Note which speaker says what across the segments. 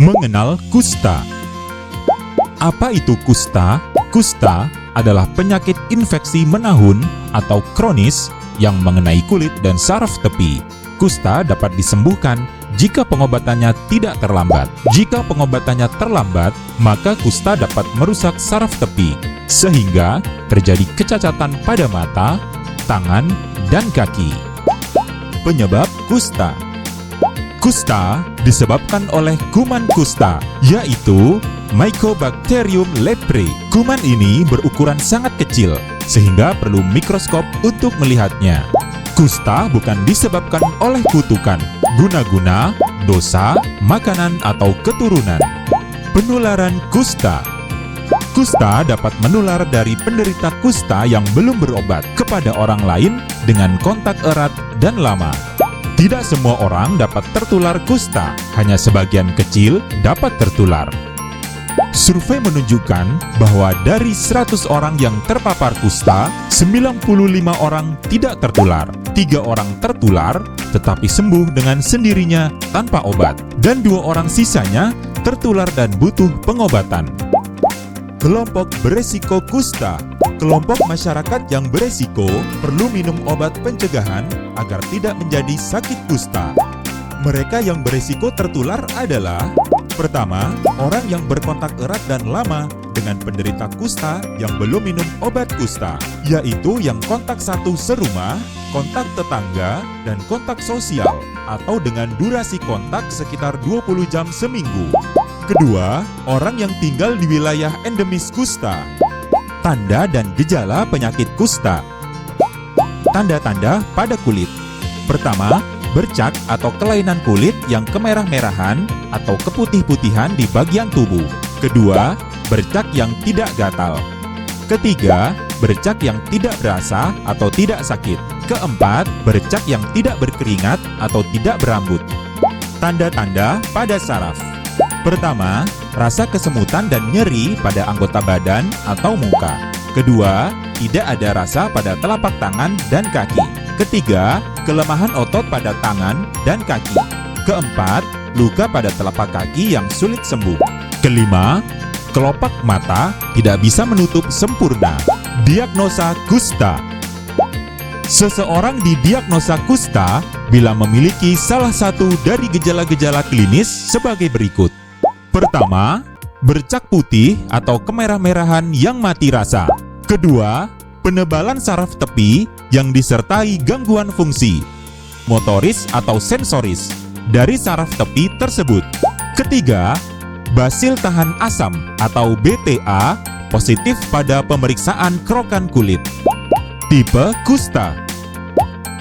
Speaker 1: Mengenal kusta. Apa itu kusta? Kusta adalah penyakit infeksi menahun atau kronis yang mengenai kulit dan saraf tepi. Kusta dapat disembuhkan jika pengobatannya tidak terlambat. Jika pengobatannya terlambat, maka kusta dapat merusak saraf tepi, sehingga terjadi kecacatan pada mata, tangan, dan kaki. Penyebab kusta. Kusta disebabkan oleh kuman kusta, yaitu Mycobacterium leprae. Kuman ini berukuran sangat kecil, sehingga perlu mikroskop untuk melihatnya. Kusta bukan disebabkan oleh kutukan, guna-guna, dosa, makanan, atau keturunan. Penularan kusta. Kusta dapat menular dari penderita kusta yang belum berobat kepada orang lain dengan kontak erat dan lama. Tidak semua orang dapat tertular kusta, hanya sebagian kecil dapat tertular. Survei menunjukkan bahwa dari 100 orang yang terpapar kusta, 95 orang tidak tertular. 3 orang tertular, tetapi sembuh dengan sendirinya tanpa obat. Dan 2 orang sisanya tertular dan butuh pengobatan. Kelompok beresiko kusta. Kelompok masyarakat yang beresiko perlu minum obat pencegahan agar tidak menjadi sakit kusta. Mereka yang beresiko tertular adalah: pertama, orang yang berkontak erat dan lama dengan penderita kusta yang belum minum obat kusta, yaitu yang kontak satu serumah, kontak tetangga, dan kontak sosial, atau dengan durasi kontak sekitar 20 jam seminggu. Kedua, orang yang tinggal di wilayah endemis kusta. Tanda dan gejala penyakit kusta. Tanda-tanda pada kulit. Pertama, bercak atau kelainan kulit yang kemerah-merahan atau keputih-putihan di bagian tubuh. Kedua, bercak yang tidak gatal. Ketiga, bercak yang tidak berasa atau tidak sakit. Keempat, bercak yang tidak berkeringat atau tidak berambut. Tanda-tanda pada saraf. Pertama, rasa kesemutan dan nyeri pada anggota badan atau muka. Kedua, tidak ada rasa pada telapak tangan dan kaki. Ketiga, kelemahan otot pada tangan dan kaki. Keempat, luka pada telapak kaki yang sulit sembuh. Kelima, kelopak mata tidak bisa menutup sempurna. Diagnosa kusta. Seseorang didiagnosa kusta bila memiliki salah satu dari gejala-gejala klinis sebagai berikut. Pertama, bercak putih atau kemerah-merahan yang mati rasa. Kedua, penebalan saraf tepi yang disertai gangguan fungsi motoris atau sensoris dari saraf tepi tersebut. Ketiga, basil tahan asam atau BTA positif pada pemeriksaan kerokan kulit. Tipe kusta.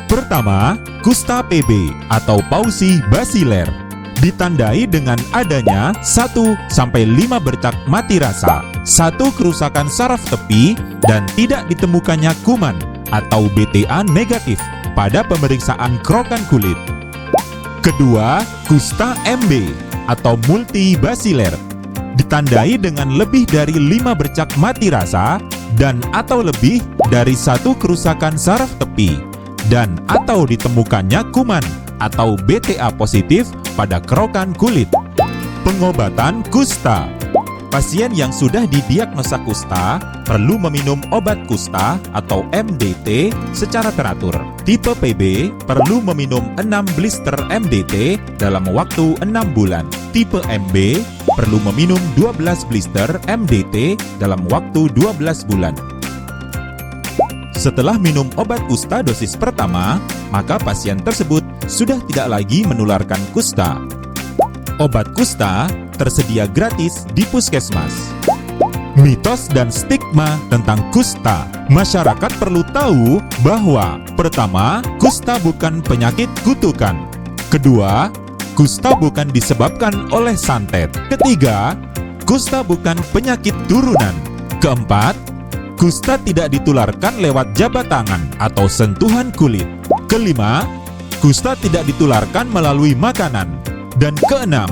Speaker 1: Pertama, kusta PB atau pausi basiler. Ditandai dengan adanya 1-5 bercak mati rasa, 1 kerusakan saraf tepi, dan tidak ditemukannya kuman atau BTA negatif pada pemeriksaan kerokan kulit. Kedua, kusta MB atau multibasiler. Ditandai dengan lebih dari 5 bercak mati rasa dan atau lebih dari 1 kerusakan saraf tepi, dan atau ditemukannya kuman atau BTA positif pada kerokan kulit. Pengobatan kusta. Pasien yang sudah didiagnosa kusta perlu meminum obat kusta atau MDT secara teratur. Tipe PB perlu meminum 6 blister MDT dalam waktu 6 bulan. Tipe MB perlu meminum 12 blister MDT dalam waktu 12 bulan. Setelah minum obat kusta dosis pertama, maka pasien tersebut sudah tidak lagi menularkan kusta. Obat kusta tersedia gratis di puskesmas. Mitos dan stigma tentang kusta. Masyarakat perlu tahu bahwa pertama, kusta bukan penyakit kutukan. Kedua, kusta bukan disebabkan oleh santet. Ketiga, kusta bukan penyakit turunan. Keempat, kusta tidak ditularkan lewat jabat tangan atau sentuhan kulit. Kelima, kusta tidak ditularkan melalui makanan. Dan keenam,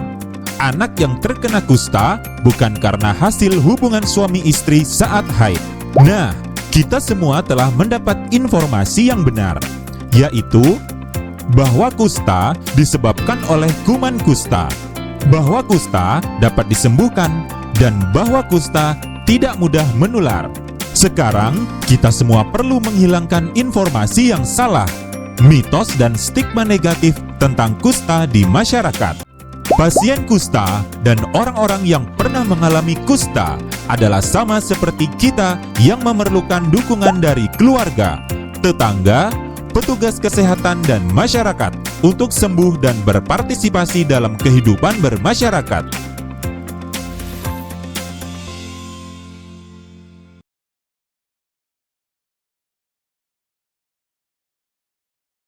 Speaker 1: anak yang terkena kusta bukan karena hasil hubungan suami istri saat haid. Nah, kita semua telah mendapat informasi yang benar, yaitu bahwa kusta disebabkan oleh kuman kusta. bahwa kusta dapat disembuhkan dan bahwa kusta tidak mudah menular. Sekarang, kita semua perlu menghilangkan informasi yang salah, mitos dan stigma negatif tentang kusta di masyarakat. Pasien kusta dan orang-orang yang pernah mengalami kusta adalah sama seperti kita yang memerlukan dukungan dari keluarga, tetangga, petugas kesehatan dan masyarakat untuk sembuh dan berpartisipasi dalam kehidupan bermasyarakat.